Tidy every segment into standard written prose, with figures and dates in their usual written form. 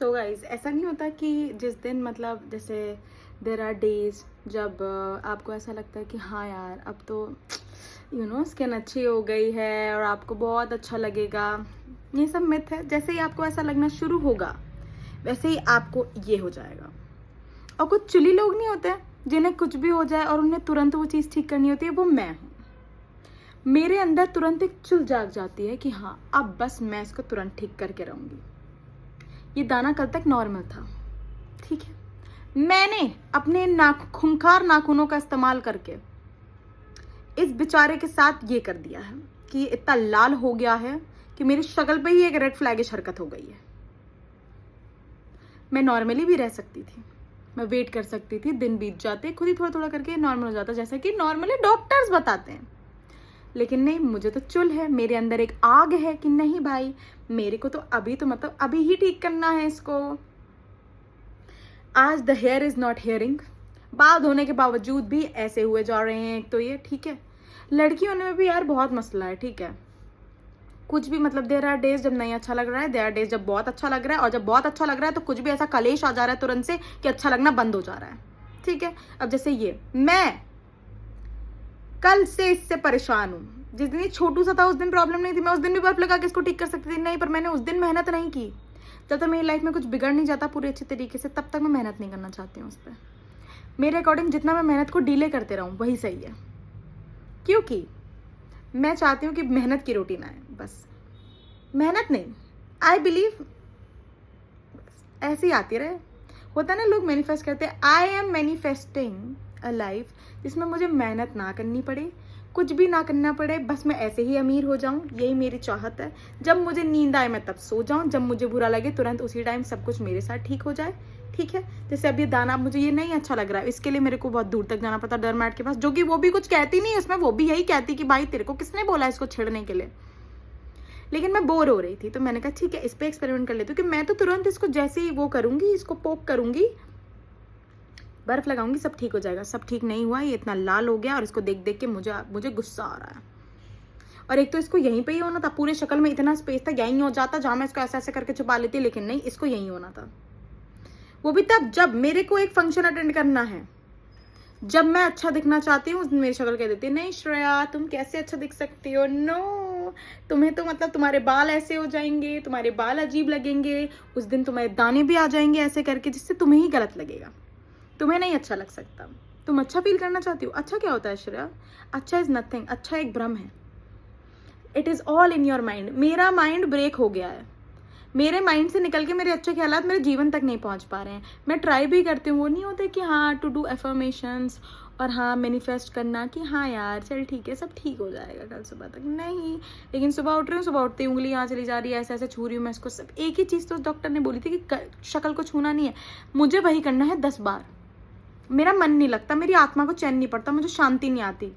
तो गाइज ऐसा नहीं होता कि जिस दिन मतलब जैसे देर आर डेज जब आपको ऐसा लगता है कि हाँ यार अब तो स्किन अच्छी हो गई है और आपको बहुत अच्छा लगेगा। ये सब मिथ है। जैसे ही आपको ऐसा लगना शुरू होगा वैसे ही आपको ये हो जाएगा। और कुछ चुली लोग नहीं होते जिन्हें कुछ भी हो जाए और उन्हें तुरंत वो चीज़ ठीक करनी होती है, वो मैं हूँ। मेरे अंदर तुरंत एक चुल जाग जाती है कि हाँ अब बस मैं इसको तुरंत ठीक करके रहूँगी। ये दाना कल तक नॉर्मल था, ठीक है। मैंने अपने खूंखार नाखूनों का इस्तेमाल करके इस बेचारे के साथ ये कर दिया है कि ये इतना लाल हो गया है कि मेरी शक्ल पे ही एक रेड फ्लैगिश हरकत हो गई है। मैं नॉर्मली भी रह सकती थी, मैं वेट कर सकती थी, दिन बीत जाते खुद ही थोड़ा थोड़ा करके नॉर्मल हो जाता, जैसा कि नॉर्मली डॉक्टर्स बताते हैं। लेकिन नहीं, मुझे तो चुल है, मेरे अंदर एक आग है कि नहीं भाई मेरे को तो अभी ही ठीक करना है इसको। आज the here is not hearing. बाल धोने के बावजूद भी ऐसे हुए जा रहे हैं। एक तो ये ठीक है, लड़की होने में भी यार बहुत मसला है, ठीक है। कुछ भी मतलब देयर आर डेज जब नहीं अच्छा लग रहा है, देयर आर डेज जब बहुत अच्छा लग रहा है, और जब बहुत अच्छा लग रहा है तो कुछ भी ऐसा कलेश आ जा रहा है तुरंत से कि अच्छा लगना बंद हो जा रहा है, ठीक है। अब जैसे ये मैं कल से इससे परेशान हूँ। जिस दिन ये छोटू सा था उस दिन प्रॉब्लम नहीं थी, मैं उस दिन भी बर्फ लगा के इसको ठीक कर सकती थी, नहीं, पर मैंने उस दिन मेहनत नहीं की। जब तक मेरी लाइफ में कुछ बिगड़ नहीं जाता पूरे अच्छे तरीके से तब तक मैं मेहनत नहीं करना चाहती हूँ उस पर। मेरे अकॉर्डिंग जितना मैं मेहनत को डिले करते रहूँ वही सही है, क्योंकि मैं चाहती हूँ कि मेहनत की रोटी ना आए, बस मेहनत नहीं। आई बिलीव ऐसे ही आती रहे। होता ना, लोग मैनिफेस्ट करते हैं, I am manifesting a life जिसमें मुझे मेहनत ना करनी पड़े, कुछ भी ना करना पड़े, बस मैं ऐसे ही अमीर हो जाऊं, यही मेरी चाहत है। जब मुझे नींद आए मैं तब सो जाऊं, जब मुझे बुरा लगे तुरंत उसी टाइम सब कुछ मेरे साथ ठीक हो जाए, ठीक है। जैसे अब ये दाना मुझे ये नहीं अच्छा लग रहा है, इसके लिए मेरे को बहुत दूर तक जाना पड़ता डरमैट के पास, जो कि वो भी कुछ कहती नहीं है इसमें, वो भी यही कहती कि भाई तेरे को किसने बोला इसको छेड़ने के लिए। लेकिन मैं बोर हो रही थी तो मैंने कहा ठीक है इस पर एक्सपेरिमेंट कर लेती हूँ कि मैं तो तुरंत इसको जैसे ही वो करूंगी, इसको पोक करूंगी, बर्फ लगाऊंगी, सब ठीक हो जाएगा। सब ठीक नहीं हुआ, ये इतना लाल हो गया और इसको देख देख के मुझे गुस्सा आ रहा है। और एक तो इसको यहीं पे ही होना था, पूरे शक्ल में इतना स्पेस था, यहीं हो जाता जहां मैं इसको ऐसे ऐसे करके छुपा लेती, लेकिन नहीं, इसको यहीं होना था। वो भी तब जब मेरे को एक फंक्शन अटेंड करना है, जब मैं अच्छा दिखना चाहती हूँ, उस दिन मेरी शक्ल कह देती है नहीं श्रेया तुम कैसे अच्छा दिख सकती हो, नो तुम्हें तो मतलब तुम्हारे बाल ऐसे हो जाएंगे, तुम्हारे बाल अजीब लगेंगे, उस दिन तुम्हारे दाने भी आ जाएंगे ऐसे करके, जिससे तुम्हें ही गलत लगेगा, तुम्हें नहीं अच्छा लग सकता। तुम अच्छा फील करना चाहती हो। अच्छा क्या होता है श्रेया? अच्छा इज नथिंग, अच्छा एक भ्रम है। It is all in your mind. मेरा माइंड ब्रेक हो गया है, मेरे माइंड से निकल के मेरे अच्छे ख्यालात मेरे जीवन तक नहीं पहुंच पा रहे हैं। मैं ट्राई भी करती हूँ, वो नहीं होते कि हाँ टू डू एफर्मेशंस और हाँ मैनिफेस्ट करना कि हाँ यार चल ठीक है सब ठीक हो जाएगा कल सुबह तक, नहीं। लेकिन सुबह उठ रही हूँ, सुबह उठती उंगली यहाँ चली जा रही है, ऐसे ऐसे छू रही हूँ मैं इसको, सब एक ही चीज़ तो डॉक्टर ने बोली थी कि शक्ल को छूना नहीं है, मुझे वही करना है 10 बार। मेरा मन नहीं लगता, मेरी आत्मा को चैन नहीं पड़ता, मुझे शांति नहीं आती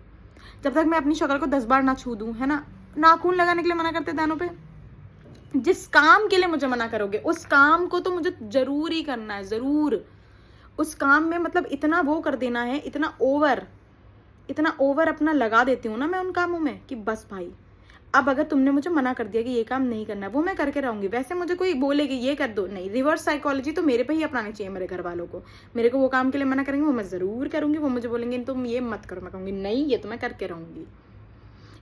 जब तक मैं अपनी शक्ल को 10 बार ना छू दूँ, है ना। नाखून लगाने के लिए मना करते दानों पे, जिस काम के लिए मुझे मना करोगे उस काम को तो मुझे जरूर ही करना है, जरूर। उस काम में मतलब इतना वो कर देना है, इतना ओवर अपना लगा देती हूँ ना मैं उन कामों में कि बस भाई अब अगर तुमने मुझे मना कर दिया कि ये काम नहीं करना है, वो मैं करके रहूंगी। वैसे मुझे कोई बोले कि ये कर दो, नहीं, रिवर्स साइकोलॉजी तो मेरे पे ही अपनानी चाहिए, मेरे घर वालों को। मेरे को वो काम के लिए मना करेंगे वो मैं जरूर करूंगी, वो मुझे बोलेंगे तुम ये मत करो, मैं कहूँगी नहीं ये तो मैं करके रहूंगी।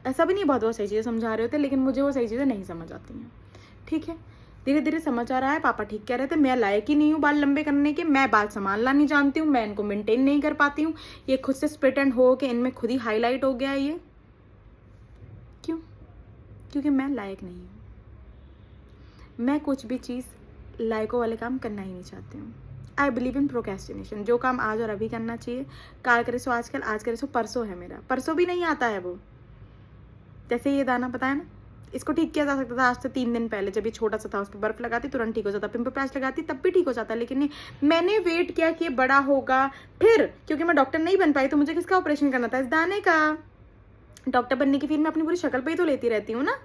ऐसा भी नहीं बहुत सही चीज़ें समझा रहे होते, लेकिन मुझे वो सही चीज़ें नहीं समझ आती हैं, ठीक है। धीरे धीरे समझ आ रहा है, पापा ठीक कह रहे थे, मैं लायक ही नहीं हूँ बाल लंबे करने के, मैं बाल संभालना नहीं जानती हूँ, मैं इनको मेंटेन नहीं कर पाती हूँ, ये खुद से स्प्लिट एंड हो के इनमें खुद ही हाईलाइट हो गया है ये। क्यों? क्योंकि मैं लायक नहीं हूँ। मैं कुछ भी चीज़ लायकों वाले काम करना ही नहीं चाहती हूँ। I believe in procrastination. जो काम आज और अभी करना चाहिए, काल करे सो आजकल, आज करे सो परसों है मेरा, परसों भी नहीं आता है वो। जैसे ये दाना पता है ना, इसको ठीक किया जा सकता था आज से 3 दिन पहले, जब ये छोटा सा था, उस पर बर्फ लगाती तुरंत ठीक हो जाता, पिंपल पैच लगाती तब भी ठीक हो जाता, लेकिन नहीं, मैंने वेट किया कि ये बड़ा होगा, फिर क्योंकि मैं डॉक्टर नहीं बन पाई तो मुझे किसका ऑपरेशन करना था? इस दाने का। डॉक्टर बनने की फिर मैं अपनी पूरी शक्ल पे ही तो लेती रहती हूँ ना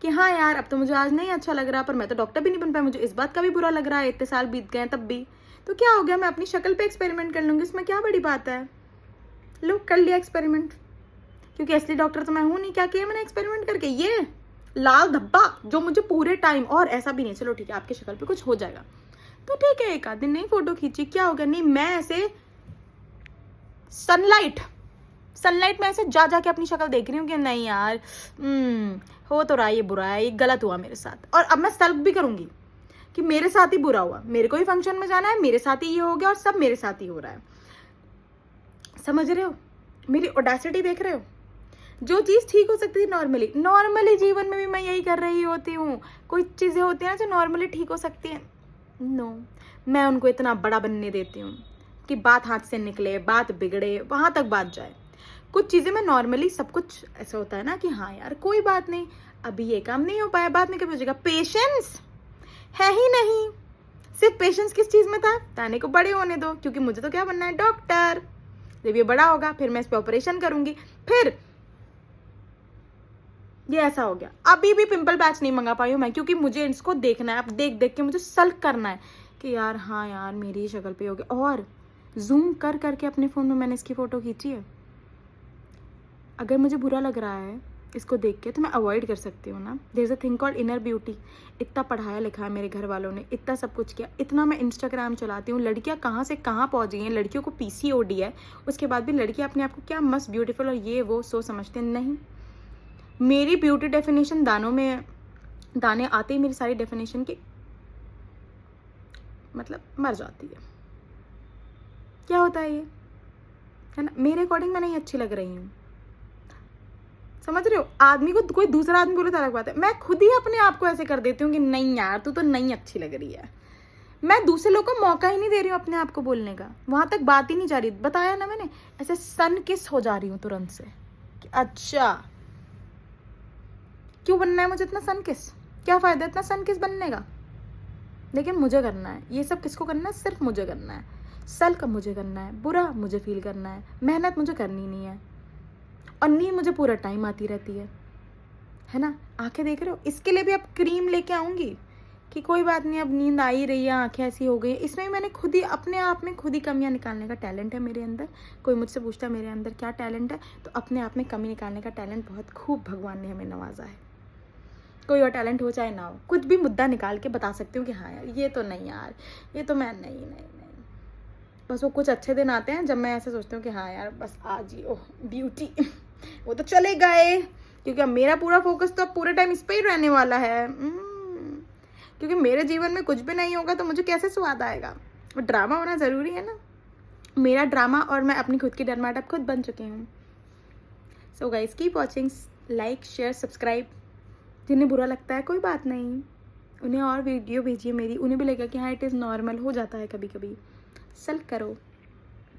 कि हाँ यार अब तो मुझे आज नहीं अच्छा लग रहा, पर मैं तो डॉक्टर भी नहीं बन पाई, मुझे इस बात का भी बुरा लग रहा है, इतने साल बीत गए तब भी, तो क्या हो गया, मैं अपनी शक्ल पे एक्सपेरिमेंट कर लूँगी, इसमें क्या बड़ी बात है। लो कर लिया एक्सपेरिमेंट, क्योंकि असली डॉक्टर तो मैं हूँ नहीं। क्या किया मैंने एक्सपेरिमेंट करके? ये लाल धब्बा जो मुझे पूरे टाइम, और ऐसा भी नहीं, चलो ठीक है आपकी शक्ल पे कुछ हो जाएगा, तो ठीक है, एक आध दिन नहीं फोटो खींची, क्या हो गया। नहीं, मैं ऐसे सनलाइट में ऐसे जा जाके अपनी शक्ल देख रही हूँ कि नहीं यार, हो तो रहा है, ये बुरा है, ये गलत हुआ मेरे साथ। और अब मैं सल्फ भी करूंगी कि मेरे साथ ही बुरा हुआ, मेरे को ही फंक्शन में जाना है, मेरे साथ ही ये हो गया और सब मेरे साथ ही हो रहा है। समझ रहे हो मेरी ऑडेसिटी, देख रहे हो। जो चीज़ ठीक हो सकती थी नॉर्मली जीवन में भी मैं यही कर रही होती हूँ। कोई चीज़ें होती हैं ना जो नॉर्मली ठीक हो सकती हैं, नो, मैं उनको इतना बड़ा बनने देती हूँ कि बात हाथ से निकले, बात बिगड़े, वहाँ तक बात जाए। कुछ चीज़ें मैं नॉर्मली, सब कुछ ऐसा होता है ना कि हाँ यार कोई बात नहीं, अभी ये काम नहीं हो पाया, बाद में कभी हो जाएगा। पेशेंस है ही नहीं। सिर्फ पेशेंस किस चीज़ में था, ताने को बड़े होने दो, क्योंकि मुझे तो क्या बनना है, डॉक्टर। जब ये बड़ा होगा फिर मैं इस पर ऑपरेशन करूंगी। फिर ये ऐसा हो गया, अभी भी पिंपल पैच नहीं मंगा पाई हूँ मैं, क्योंकि मुझे इसको देखना है। अब देख देख के मुझे सल्क करना है कि यार हाँ यार मेरी ही शक्ल पे हो गया। और जूम कर करके अपने फ़ोन में मैंने इसकी फ़ोटो खींची है। अगर मुझे बुरा लग रहा है इसको देख के तो मैं अवॉइड कर सकती हूँ ना। There is a thing called inner beauty. इतना पढ़ाया लिखा है मेरे घर वालों ने, इतना सब कुछ किया, इतना मैं इंस्टाग्राम चलाती हूँ। लड़कियाँ कहाँ से कहाँ पहुँच गई हैं, लड़कियों को PCOD है, उसके बाद भी लड़कियाँ अपने आप को क्या मस्त ब्यूटीफुल और ये वो सोच समझते हैं। नहीं, मेरी ब्यूटी डेफिनेशन दानों में, दाने आते ही मेरी सारी डेफिनेशन की मतलब मर जाती है। क्या होता है ये, है ना, मेरे अकॉर्डिंग मैं नहीं अच्छी लग रही हूँ। समझ रहे हो, आदमी को कोई दूसरा आदमी बोले तो अलग बात है, मैं खुद ही अपने आप को ऐसे कर देती हूँ कि नहीं यार तू तो नहीं अच्छी लग रही है। मैं दूसरे लोगों को मौका ही नहीं दे रही हूँ अपने आप को बोलने का, वहां तक बात ही नहीं जा रही। बताया ना मैंने, ऐसे सन किस हो जा रही हूँ तुरंत से कि अच्छा क्यों बनना है मुझे इतना सन किस, क्या फायदा इतना सन किस बनने का। लेकिन मुझे करना है ये सब। किसको करना है, सिर्फ मुझे करना है। सल्क मुझे करना है, बुरा मुझे फील करना है, मेहनत मुझे करनी नहीं है। और नींद मुझे पूरा टाइम आती रहती है ना। आंखें देख रहे हो, इसके लिए भी अब क्रीम लेके आऊंगी कि कोई बात नहीं, अब नींद आ ही रही है, आंखें ऐसी हो गई। इसमें मैंने खुद ही अपने आप में खुद ही कमियां निकालने का टैलेंट है मेरे अंदर। कोई मुझसे पूछता है मेरे अंदर क्या टैलेंट है, तो अपने आप में कमी निकालने का टैलेंट बहुत खूब भगवान ने हमें नवाजा है। कोई और टैलेंट हो चाहे ना हो, कुछ भी मुद्दा निकाल के बता सकती हूँ कि हाँ यार ये तो नहीं, यार ये तो मैं नहीं। बस वो कुछ अच्छे दिन आते हैं जब मैं ऐसे सोचती हूँ कि हाँ यार बस आज ही, ओह ब्यूटी वो तो चले गए, क्योंकि अब मेरा पूरा फोकस तो अब पूरे टाइम इस पे ही रहने वाला है। क्योंकि मेरे जीवन में कुछ भी नहीं होगा तो मुझे कैसे स्वाद आएगा। ड्रामा होना ज़रूरी है ना, मेरा ड्रामा, और मैं अपनी खुद की डर्माट अब खुद बन चुकी हूँ। So guys keep watching, like share subscribe. जिन्हें बुरा लगता है कोई बात नहीं, उन्हें और वीडियो भेजिए मेरी, उन्हें भी लगेगा कि हाँ इट इज़ नॉर्मल, हो जाता है कभी कभी। सल्क करो।